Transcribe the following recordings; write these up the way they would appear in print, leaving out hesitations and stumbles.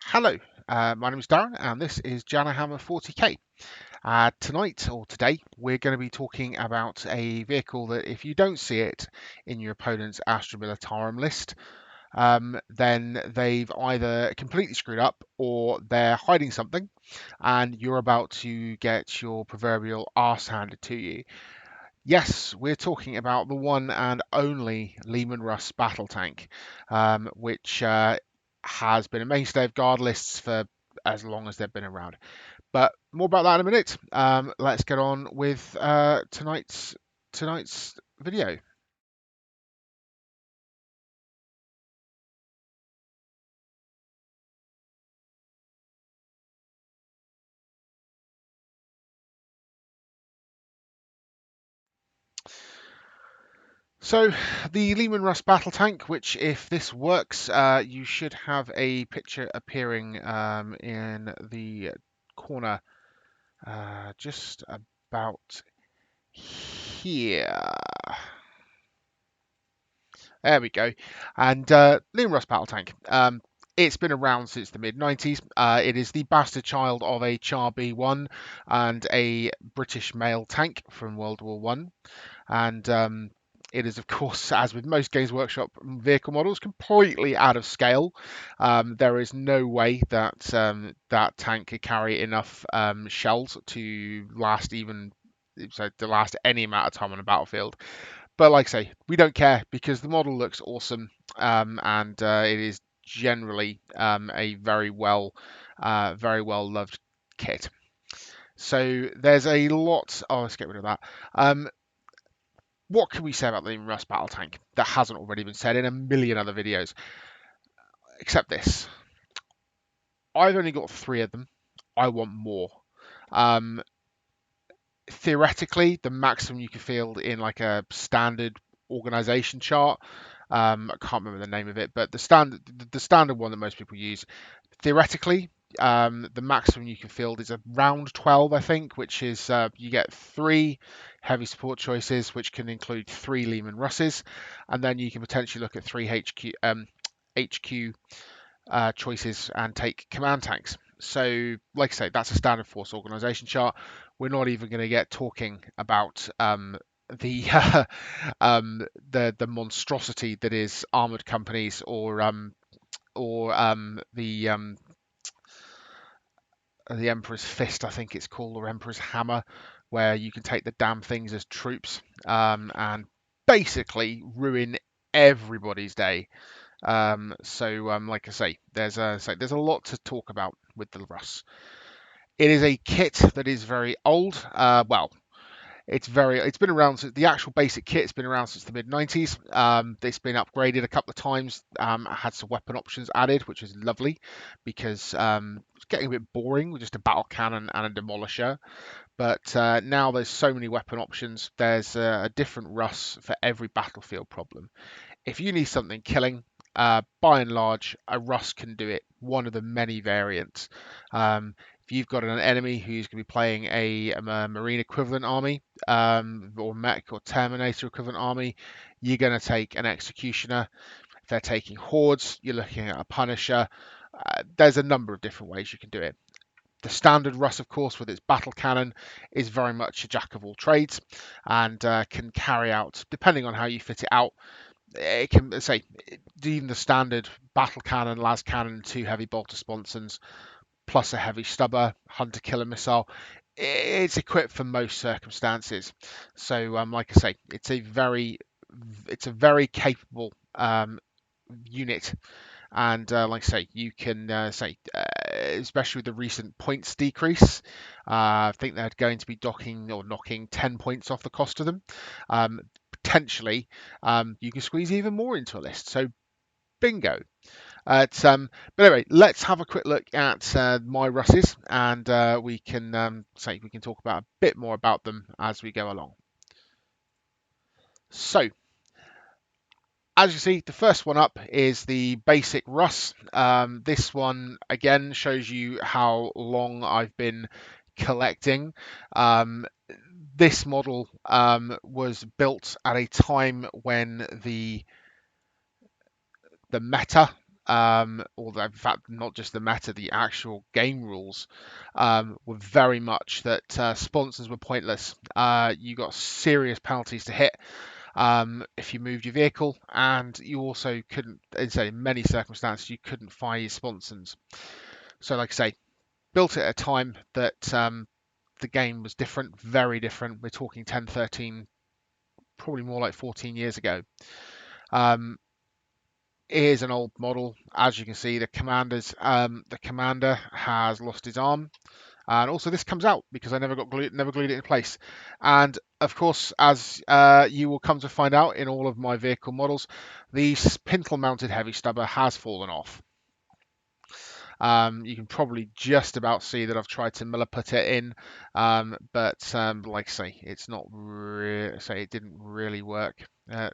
Hello, my name is Darren, and this is Janahammer 40K. Tonight or today, we're going to be talking about a vehicle that, if you don't see it in your opponent's Astra Militarum list, then they've either completely screwed up or they're hiding something, and you're about to get your proverbial arse handed to you. Yes, we're talking about the one and only Leman Russ battle tank, which has been a mainstay of guard lists for as long as they've been around. But more about that in a minute. Let's get on with tonight's video. So the Leman Russ battle tank, which if this works, you should have a picture appearing in the corner just about here. There we go. And Leman Russ battle tank. It's been around since the mid 90s. It is the bastard child of a Char B1 and a British mail tank from World War One. And it is, of course, as with most Games Workshop vehicle models, completely out of scale. There is no way that that tank could carry enough shells to last to last any amount of time on a battlefield. But like I say, we don't care because the model looks awesome, and it is generally a very well loved kit. So there's a lot. Oh, let's get rid of that. What can we say about the Rust Battle Tank that hasn't already been said in a million other videos? Except this: I've only got 3 of them. I want more. Um, Theoretically, the maximum you can field in like a standard organization chart. I can't remember the name of it, but the standard one that most people use. Theoretically, the maximum you can field is around 12, I think, which is you get 3 heavy support choices, which can include 3 Leman Russes, and then you can potentially look at 3 HQ choices and take command tanks. So, like I say, that's a standard force organization chart. We're not even going to get talking about the the monstrosity that is armored companies or the Emperor's Fist, I think it's called, or Emperor's Hammer, where you can take the damn things as troops and basically ruin everybody's day. Like I say, there's a lot to talk about with the Russ. It is a kit that is very old. It's been around since the actual basic kit's been around since the mid 90s. It's been upgraded a couple of times. Had some weapon options added, which is lovely because it's getting a bit boring with just a battle cannon and a demolisher. But now there's so many weapon options. There's a different Russ for every battlefield problem. If you need something killing, by and large, a Russ can do it. One of the many variants. If you've got an enemy who's going to be playing a Marine equivalent army, or Mech or Terminator equivalent army, you're going to take an Executioner. If they're taking Hordes, you're looking at a Punisher. There's a number of different ways you can do it. The standard Russ, of course, with its battle cannon, is very much a jack of all trades and can carry out, depending on how you fit it out, it can say even the standard battle cannon, las cannon, 2 heavy bolter sponsons, plus a heavy stubber, hunter killer missile. It's equipped for most circumstances. So, like I say, it's a very capable unit. And like I say, you can especially with the recent points decrease, I think they're going to be docking or knocking 10 points off the cost of them. Potentially, you can squeeze even more into a list. So, bingo. But anyway, let's have a quick look at my Russes, and we can we can talk about a bit more about them as we go along. So, as you see, the first one up is the basic Russ. This one again shows you how long I've been collecting. This model was built at a time when the meta although in fact not just the meta, the actual game rules were very much that sponsons were pointless. You got serious penalties to hit if you moved your vehicle, and you also couldn't, in many circumstances, you couldn't fire your sponsons. So, like I say, built it at a time that the game was different, very different. We're talking 10, 13, probably more like 14 years ago. Um, it is an old model, as you can see. The commander has lost his arm, and also this comes out because I never glued it in place. And of course, as you will come to find out in all of my vehicle models, the pintle-mounted heavy stubber has fallen off. You can probably just about see that I've tried to milliput it in, but like I say, it's not say it didn't really work. Like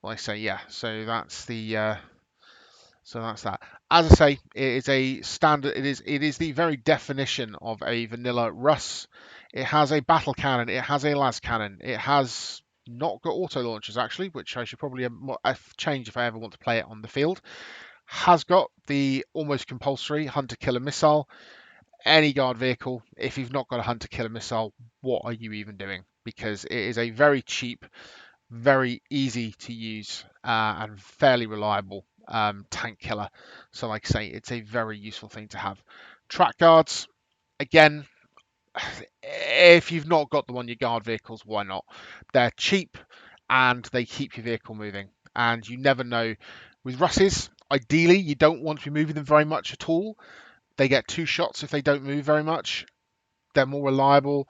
I say, yeah. So that's that. As I say, it is a standard. It is the very definition of a vanilla Russ. It has a battle cannon. It has a las cannon. It has not got auto launchers actually, which I should probably change if I ever want to play it on the field. Has got the almost compulsory hunter killer missile. Any guard vehicle, if you've not got a hunter killer missile, what are you even doing? Because it is a very cheap, very easy to use and fairly reliable tank killer. So like I say, it's a very useful thing to have. Track guards, again, if you've not got them on your guard vehicles, why not? They're cheap and they keep your vehicle moving. And you never know. With Russes, ideally, you don't want to be moving them very much at all. They get 2 shots if they don't move very much. They're more reliable.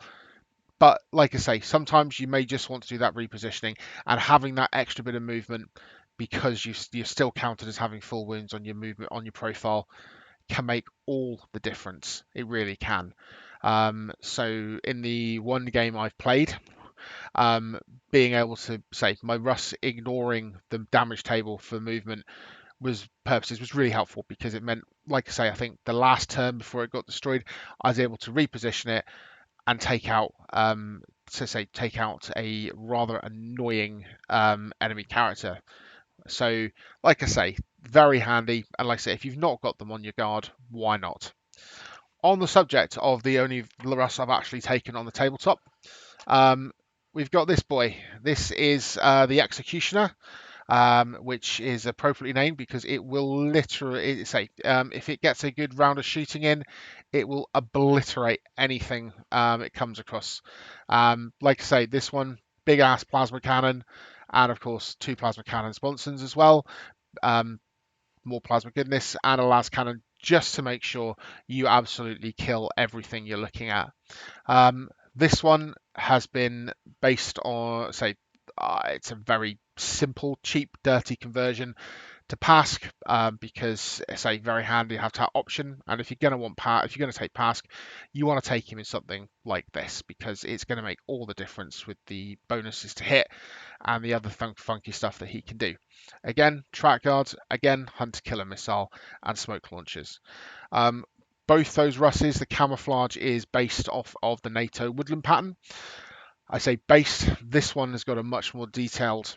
But like I say, sometimes you may just want to do that repositioning, and having that extra bit of movement because you're still counted as having full wounds on your movement on your profile can make all the difference. It really can. So in the one game I've played, being able to say my Russ ignoring the damage table for movement was really helpful because it meant, like I say, I think the last turn before it got destroyed, I was able to reposition it and take out a rather annoying enemy character. So, like I say, very handy. And like I say, if you've not got them on your guard, why not? On the subject of the only Russ I've actually taken on the tabletop, um, we've got this boy. This is the Executioner, which is appropriately named because it will literally say if it gets a good round of shooting in, it will obliterate anything it comes across. Like I say, this one, big ass plasma cannon, and of course 2 plasma cannon sponsons as well. More plasma goodness and a las cannon just to make sure you absolutely kill everything you're looking at. This one has been based on, it's a very simple, cheap, dirty conversion to Pask because it's a very handy have to have option. And if you're going to if you're going to take Pask, you want to take him in something like this because it's going to make all the difference with the bonuses to hit and the other funky stuff that he can do. Again, track guards, again, hunter killer missile and smoke launchers. Both those Russes, the camouflage is based off of the NATO woodland pattern. I say based. This one has got a much more detailed,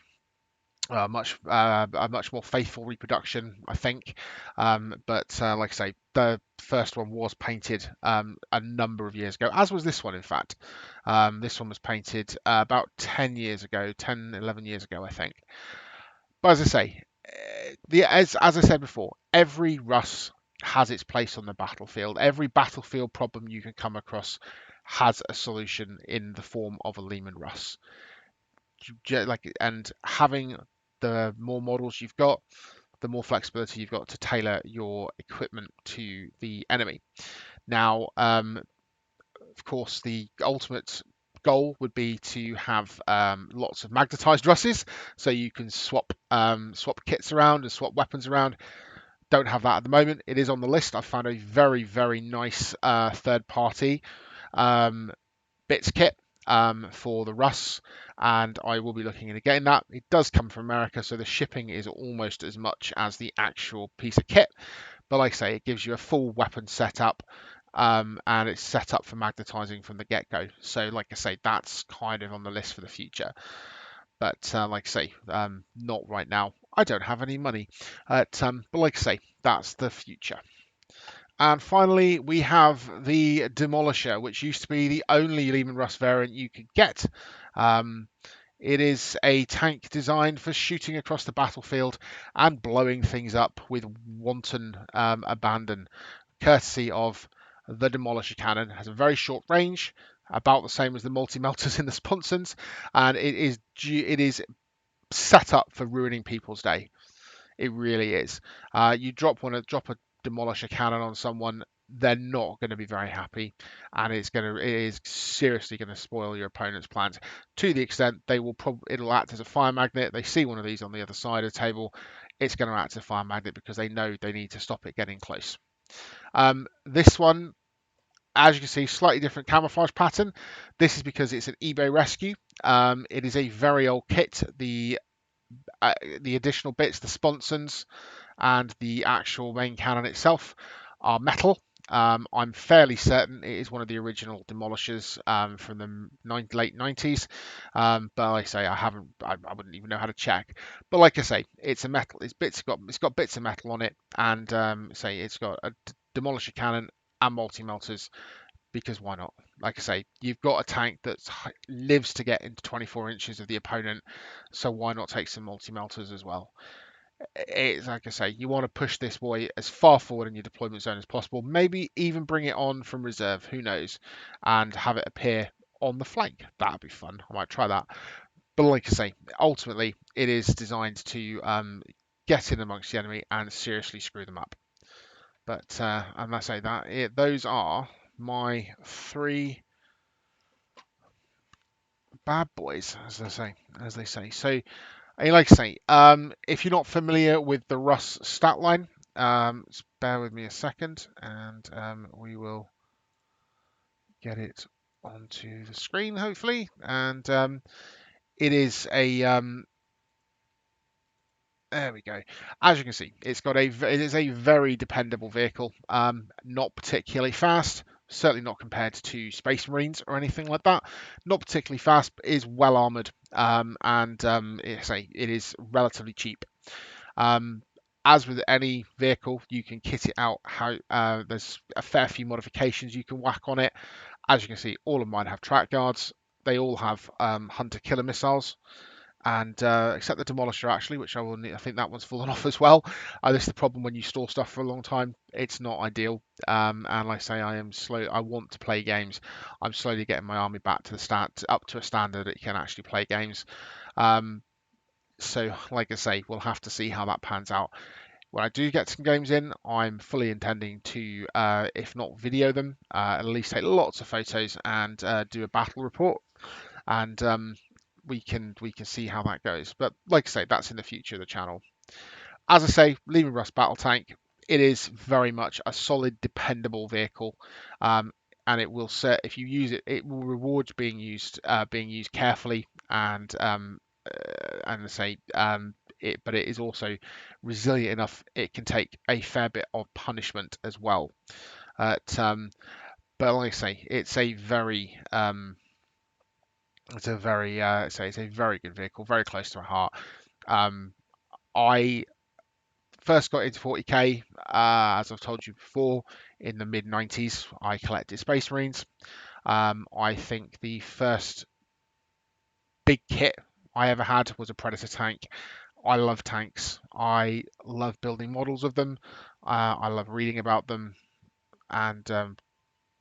a much more faithful reproduction, I think. But like I say, the first one was painted a number of years ago, as was this one, in fact. This one was painted about 10 years ago, 10, 11 years ago, I think. But as I say, as I said before, every Russ has its place on the battlefield. Every battlefield problem you can come across has a solution in the form of a Leman Russ. And having the more models you've got, the more flexibility you've got to tailor your equipment to the enemy. Now, of course, the ultimate goal would be to have lots of magnetized Russes, so you can swap kits around and swap weapons around. Don't have that at the moment. It is on the list. I found a very, very nice third-party bits kit for the Russ, and I will be looking into getting that. It does come from America, so the shipping is almost as much as the actual piece of kit. But like I say, it gives you a full weapon setup, and it's set up for magnetizing from the get-go. So like I say, that's kind of on the list for the future. But like I say, not right now. I don't have any money. But like I say, that's the future. And finally, we have the Demolisher, which used to be the only Leman Russ variant you could get. Um, it is a tank designed for shooting across the battlefield and blowing things up with wanton abandon, courtesy of the Demolisher cannon. It has a very short range, about the same as the multi-melters in the sponsons, and it is set up for ruining people's day. It really is. You drop a demolisher cannon on someone, they're not going to be very happy, and it is seriously going to spoil your opponent's plans to the extent it'll act as a fire magnet. They see one of these on the other side of the table, it's going to act as a fire magnet because they know they need to stop it getting close. This one, as you can see, slightly different camouflage pattern. This is because it's an eBay rescue. It is a very old kit. The additional bits, the sponsons, and the actual main cannon itself are metal. I'm fairly certain it is one of the original demolishers from the late 90s. But like I say, I wouldn't even know how to check. But like I say, it's a metal. It's got bits of metal on it, and say it's got a demolisher cannon and multi melters because why not? Like I say, you've got a tank that lives to get into 24 inches of the opponent, so why not take some multi melters as well? It's like I say, you want to push this boy as far forward in your deployment zone as possible. Maybe even bring it on from reserve, who knows, and have it appear on the flank. That'd be fun. I might try that. But like I say, ultimately, it is designed to get in amongst the enemy and seriously screw them up. But and I say that those are my three bad boys, as they say. So like I say, if you're not familiar with the Russ stat line, just bear with me a second, and we will get it onto the screen, hopefully. And it is a there we go. As you can see, it is a very dependable vehicle. Not particularly fast, certainly not compared to Space Marines or anything like that. Not particularly fast, but is well armored, and it is relatively cheap. As with any vehicle, you can kit it out. There's a fair few modifications you can whack on it. As you can see, all of mine have track guards. They all have hunter killer missiles, and except the demolisher actually, which I think that one's fallen off as well. This is the problem when you store stuff for a long time. It's not ideal. And like I say, I am slow. I want to play games. I'm slowly getting my army back to up to a standard that you can actually play games. So like I say, we'll have to see how that pans out. When I do get some games in, I'm fully intending to, if not video them, at least take lots of photos and do a battle report, and we can see how that goes. But like I say, that's in the future of the channel. As I say, Leman Russ Battle Tank, it is very much a solid, dependable vehicle, and it will set if you use it, it will reward being used carefully and say but it is also resilient enough. It can take a fair bit of punishment as well. But like I say, it's a very good vehicle, very close to my heart. I first got into 40k, as I've told you before, in the mid 90s. I collected Space Marines. I think the first big kit I ever had was a Predator tank. I love tanks. I love building models of them. I love reading about them, and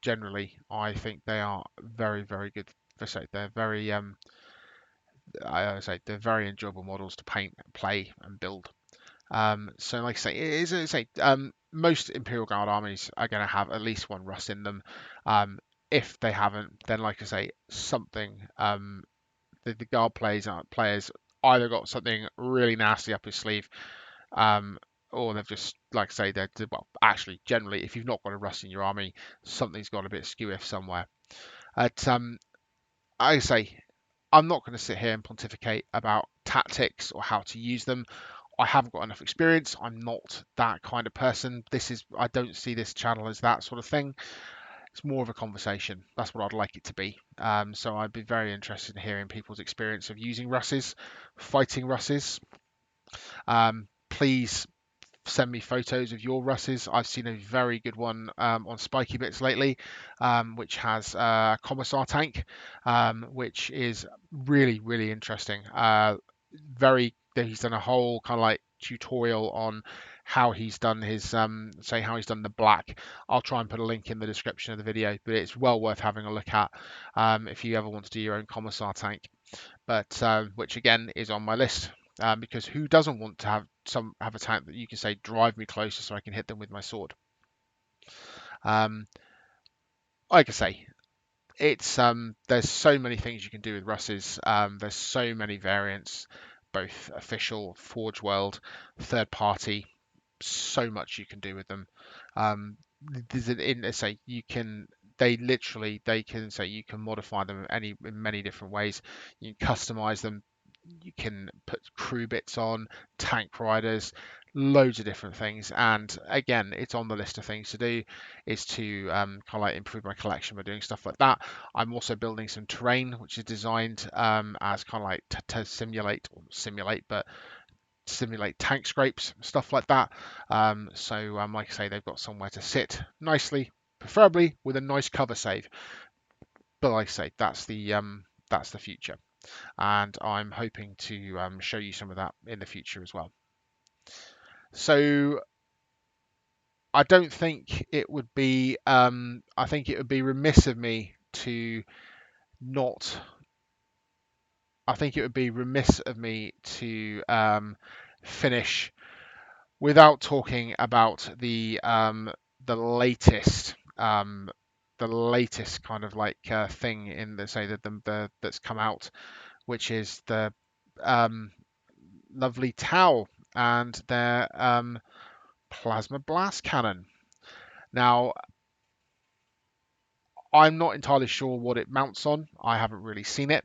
generally, I think they are very, very good. They're very, I say, they're very enjoyable models to paint, play, and build. So, like I say, most Imperial Guard armies are going to have at least one Russ in them. If they haven't, then like I say, the Guard players either got something really nasty up his sleeve, or they've just, like I say, well, actually, generally, if you've not got a Russ in your army, something's got a bit skew if somewhere. At I say, I'm not going to sit here and pontificate about tactics or how to use them. I haven't got enough experience. I'm not that kind of person. I don't see this channel as that sort of thing. It's more of a conversation. That's what I'd like it to be. So I'd be very interested in hearing people's experience of using Russes, fighting Russes. Please send me photos of your Russes. I've seen a very good one on Spiky Bits lately, which has a commissar tank, which is really, really interesting. He's done a whole kind of like tutorial on how he's done his say how he's done the black. I'll try and put a link in the description of the video, but it's well worth having a look at if you ever want to do your own commissar tank. But which again is on my list. Because who doesn't want to have a tank that you can say drive me closer so I can hit them with my sword? Um, like I say, it's there's so many things you can do with Russes. There's so many variants, both official, Forge World, third party. So much you can do with them. Um, there's an in say you can they can say you can modify them in many different ways. You can customize them. You can put crew bits on, tank riders, loads of different things. And again, it's on the list of things to do is to kind of like improve my collection by doing stuff like that. I'm also building some terrain, which is designed as kind of like to simulate tank scrapes, stuff like that. Like I say, they've got somewhere to sit nicely, preferably with a nice cover save. But like I say, that's the future, and I'm hoping to show you some of that in the future as well. So I don't think it would be I think it would be remiss of me to not I think it would be remiss of me to finish without talking about latest the latest kind of like thing in the say that that's come out, which is the um, lovely Tau and their plasma blast cannon. Now, I'm not entirely sure what it mounts on. I haven't really seen it.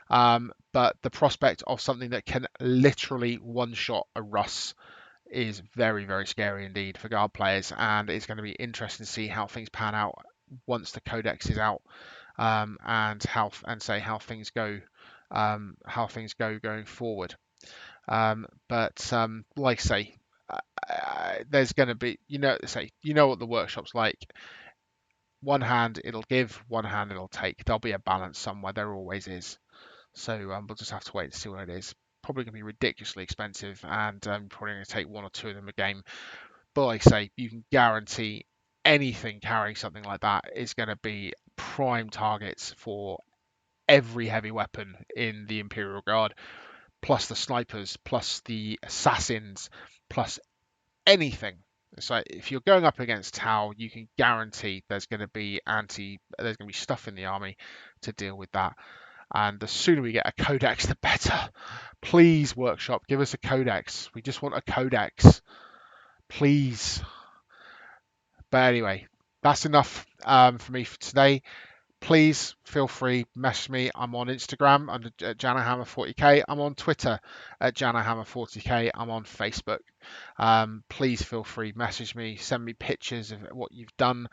But the prospect of something that can literally one-shot a Russ is very, very scary indeed for Guard players, and it's going to be interesting to see how things pan out once the codex is out, and how things go going forward. Like I say, there's going to be you know what the workshop's like. One hand it'll give, one hand it'll take. There'll be a balance somewhere. There always is. So we'll just have to wait to see what it is. Probably going to be ridiculously expensive, and probably going to take one or two of them a game. But like I say, you can guarantee anything carrying something like that is going to be prime targets for every heavy weapon in the Imperial Guard, plus the snipers, plus the assassins, plus anything. So if you're going up against Tau, you can guarantee there's going to be stuff in the army to deal with that. And the sooner we get a codex, the better. Please, workshop, give us a codex. We just want a codex, please. But anyway, that's enough for me for today. Please feel free, message me. I'm on Instagram under JanaHammer40k. I'm on Twitter at JanaHammer40k. I'm on Facebook. Please feel free, message me, send me pictures of what you've done,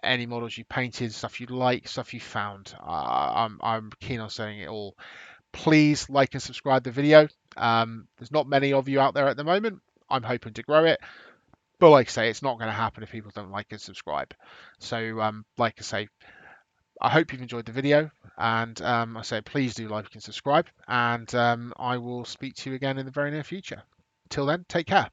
any models you painted, stuff you like, stuff you found. I'm keen on saying it all. Please like and subscribe the video. There's not many of you out there at the moment. I'm hoping to grow it. But like I say, it's not going to happen if people don't like and subscribe. So, like I say, I hope you've enjoyed the video, and I say please do like and subscribe, and I will speak to you again in the very near future. Till then, take care.